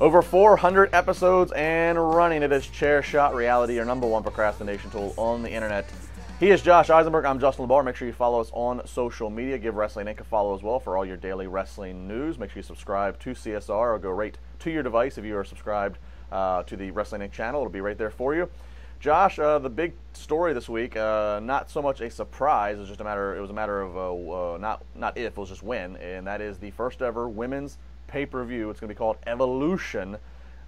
Over 400 episodes and running. It is Chair Shot Reality, your #1 procrastination tool on the internet. He is Josh Eisenberg. I'm Justin LeBar. Make sure you follow us on social media. Give Wrestling Inc. a follow as well for all your daily wrestling news. Make sure you subscribe to CSR or go right to your device if you are subscribed to the Wrestling Inc. channel. It'll be right there for you. Josh, the big story this week, not so much a surprise. It was just a matter. It was a matter of not if, it was just when, and that is the first ever women's pay-per-view. It's going to be called Evolution,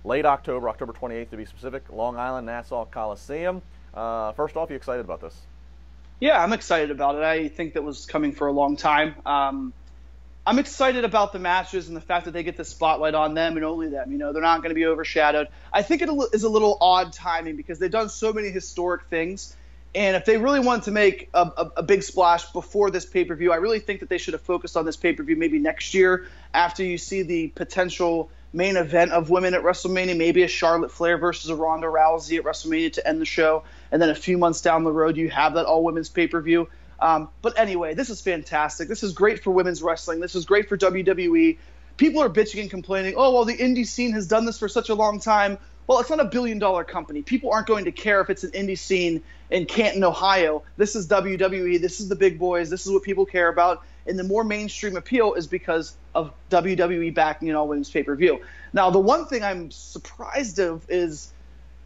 late October, October 28th to be specific, Long Island, Nassau Coliseum. First off, you excited about this? Yeah, I'm excited about it. I think that was coming for a long time. I'm excited about the matches and the fact that they get the spotlight on them and only them. You know, they're not going to be overshadowed. I think it is a little odd timing because they've done so many historic things. And if they really wanted to make a big splash before this pay-per-view, I really think that they should have focused on this pay-per-view maybe next year after you see the potential main event of women at WrestleMania, maybe a Charlotte Flair versus a Ronda Rousey at WrestleMania to end the show. And then a few months down the road, you have that all-women's pay-per-view. But anyway, this is fantastic. This is great for women's wrestling. This is great for WWE. People are bitching and complaining, oh, well, the indie scene has done this for such a long time. Well, it's not a billion-dollar company. People aren't going to care if it's an indie scene in Canton, Ohio. This is WWE. This is the big boys. This is what people care about. And the more mainstream appeal is because of WWE backing an all-women's pay-per-view. Now, the one thing I'm surprised of is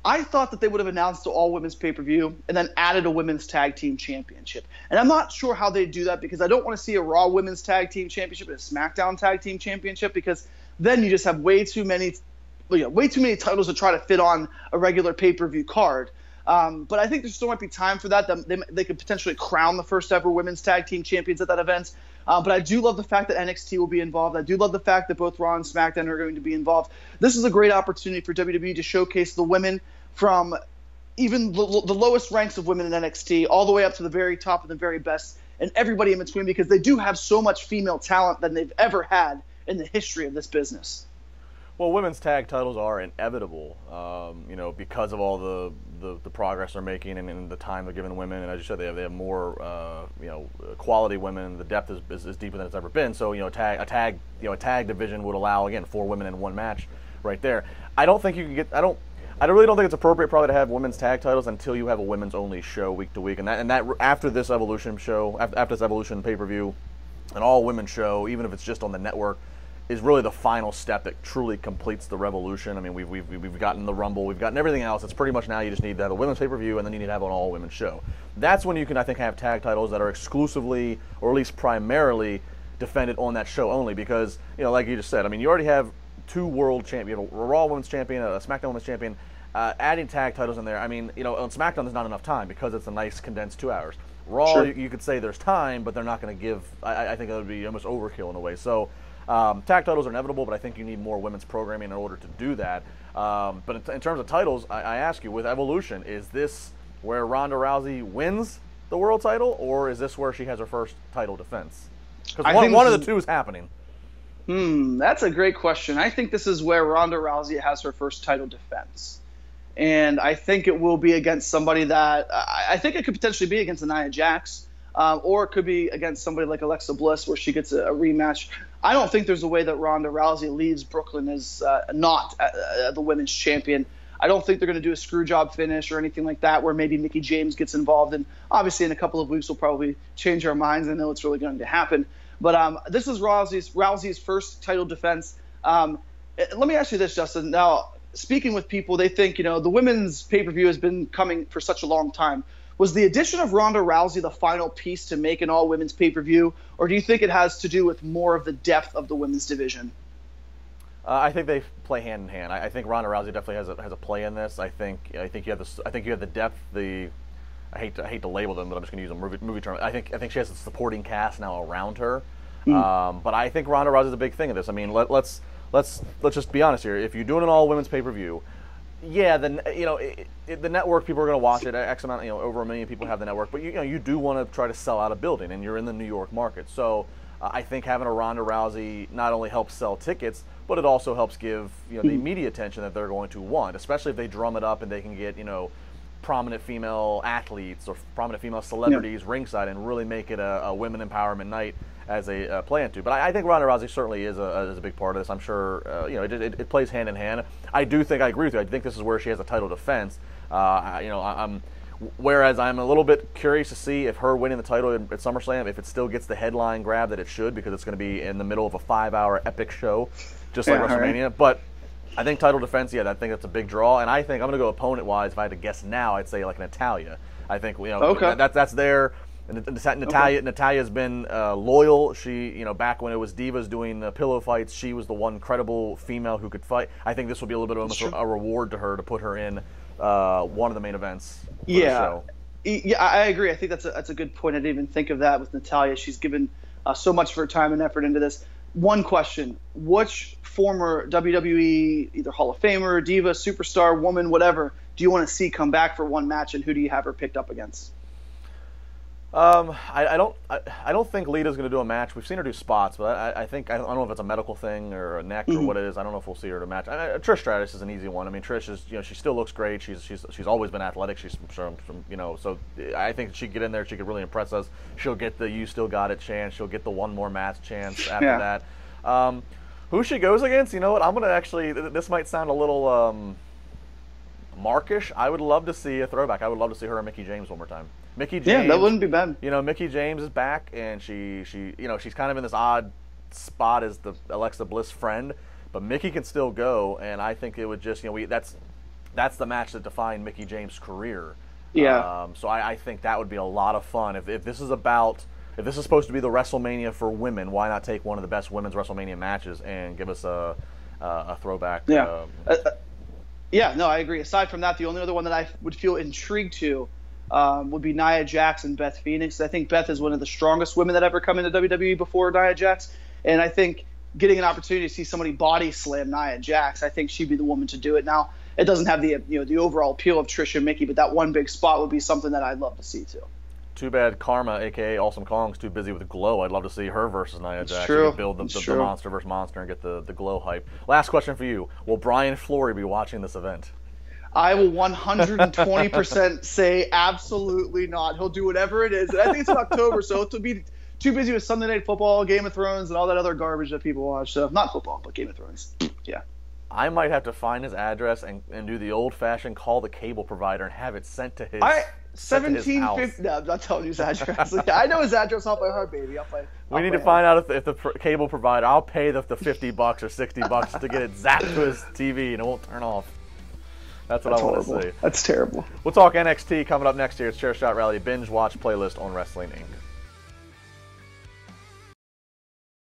I thought that they would have announced the all-women's pay-per-view and then added a women's tag team championship. And I'm not sure how they do that because I don't want to see a Raw women's tag team championship and a SmackDown tag team championship because then you just have way too many titles to try to fit on a regular pay-per-view card. But I think there still might be time for that. They could potentially crown the first ever women's tag team champions at that event. But I do love the fact that NXT will be involved. I do love the fact that both Raw and SmackDown are going to be involved. This is a great opportunity for WWE to showcase the women from even the lowest ranks of women in NXT all the way up to the very top and the very best and everybody in between because they do have so much female talent than they've ever had in the history of this business. Well, women's tag titles are inevitable, because of all the progress they're making and the time they're giving women. And as you said, they have more, quality women. The depth is deeper than it's ever been. So, a tag division would allow, again, 4 women in one match right there. I really don't think it's appropriate probably to have women's tag titles until you have a women's only show week to week. And that after this Evolution show, after this Evolution pay-per-view, an all women's show, even if it's just on the network, is really the final step that truly completes the revolution. I mean, we've gotten the Rumble, we've gotten everything else. It's pretty much now you just need to have a women's pay-per-view and then you need to have an all-women's show. That's when you can, I think, have tag titles that are exclusively, or at least primarily, defended on that show only because, like you just said, I mean, you already have 2 world champions, a Raw Women's Champion, a SmackDown Women's Champion. Adding tag titles in there, I mean, on SmackDown there's not enough time because it's a nice condensed 2 hours. Raw, sure. You could say there's time, but they're not going to give, I think that would be almost overkill in a way. So tag titles are inevitable, but I think you need more women's programming in order to do that. But in terms of titles, I ask you, with Evolution, is this where Ronda Rousey wins the world title, or is this where she has her first title defense? Because one of the two is happening. That's a great question. I think this is where Ronda Rousey has her first title defense. And I think it will be against somebody that I think it could potentially be against Nia Jax, or it could be against somebody like Alexa Bliss where she gets a rematch. I don't think there's a way that Ronda Rousey leaves Brooklyn as not the women's champion. I don't think they're going to do a screw job finish or anything like that where maybe Mickie James gets involved. And obviously in a couple of weeks we'll probably change our minds. I know it's really going to happen. But this is Rousey's first title defense. Let me ask you this, Justin. Now, speaking with people, they think, the women's pay-per-view has been coming for such a long time. Was the addition of Ronda Rousey the final piece to make an all-women's pay-per-view, or do you think it has to do with more of the depth of the women's division? I think they play hand in hand. I think Ronda Rousey definitely has a play in this. I think you have the depth. I hate to label them, but I'm just going to use a movie term. I think she has a supporting cast now around her. But I think Ronda Rousey is a big thing in this. I mean, let's just be honest here. If you're doing an all women's pay-per-view, yeah, then the network people are going to watch it. X amount, over 1 million people have the network. But you do want to try to sell out a building, and you're in the New York market. So I think having a Ronda Rousey not only helps sell tickets, but it also helps give the media attention that they're going to want, especially if they drum it up and they can get prominent female athletes or prominent female celebrities ringside and really make it a women empowerment night as a play into. But I think Ronda Rousey certainly is a big part of this. I'm sure it plays hand in hand. I do think I agree with you. I think this is where she has a title defense. Whereas I'm a little bit curious to see if her winning the title at SummerSlam, if it still gets the headline grab that it should, because it's going to be in the middle of a 5-hour epic show, just like WrestleMania. Right. But I think title defense, I think that's a big draw. And I think I'm going to go opponent-wise. If I had to guess now, I'd say like Natalya. I think that's there. Natalya's been loyal. She, back when it was divas doing the pillow fights, she was the one credible female who could fight. I think this will be a little bit of a reward to her to put her in one of the main events for the show. Yeah, I agree. I think that's a good point. I didn't even think of that with Natalya. She's given so much of her time and effort into this. One question: which former WWE, either Hall of Famer, diva, superstar, woman, whatever, do you want to see come back for one match, and who do you have her picked up against? I don't think Lita's going to do a match. We've seen her do spots, but I don't know if it's a medical thing or a neck or what it is. I don't know if we'll see her to match. Trish Stratus is an easy one. I mean, Trish is she still looks great. She's always been athletic. She's from so I think she could get in there. She could really impress us. She'll get the "you still got it" chance. She'll get the one more match chance after that. Who she goes against? You know what? I'm going to actually. This might sound a little markish. I would love to see a throwback. I would love to see her and Mickie James one more time. Mickie James, yeah, that wouldn't be bad. Mickie James is back, and she's kind of in this odd spot as the Alexa Bliss friend, but Mickie can still go, and I think it would just that's the match that defined Mickie James' career. Yeah. So I think that would be a lot of fun if this is supposed to be the WrestleMania for women. Why not take one of the best women's WrestleMania matches and give us a throwback? Yeah. No, I agree. Aside from that, the only other one that I would feel intrigued to would be Nia Jax and Beth Phoenix. I think Beth is one of the strongest women that ever come into WWE before Nia Jax, and I think getting an opportunity to see somebody body slam Nia Jax, I think she'd be the woman to do it. Now, it doesn't have the overall appeal of Trish and Mickie, but that one big spot would be something that I'd love to see too. Too bad Karma, a.k.a. Awesome Kong's too busy with Glow. I'd love to see her versus Nia Jax. True. Build the monster versus monster and get the Glow hype. Last question for you. Will Brian Flory be watching this event? I will 120% say absolutely not. He'll do whatever it is. And I think it's in October, so he'll be too busy with Sunday Night Football, Game of Thrones, and all that other garbage that people watch. So not football, but Game of Thrones. Yeah. I might have to find his address and do the old-fashioned call the cable provider and have it sent to his 1750. No, I'm not telling you his address. I know his address off by heart, baby. We need to find out if the cable provider. I'll pay the $50 or $60 to get it zapped to his TV and it won't turn off. That's what I want to see. That's terrible. We'll talk NXT coming up next year. It's Chair Shot Rally Binge Watch playlist on Wrestling Inc.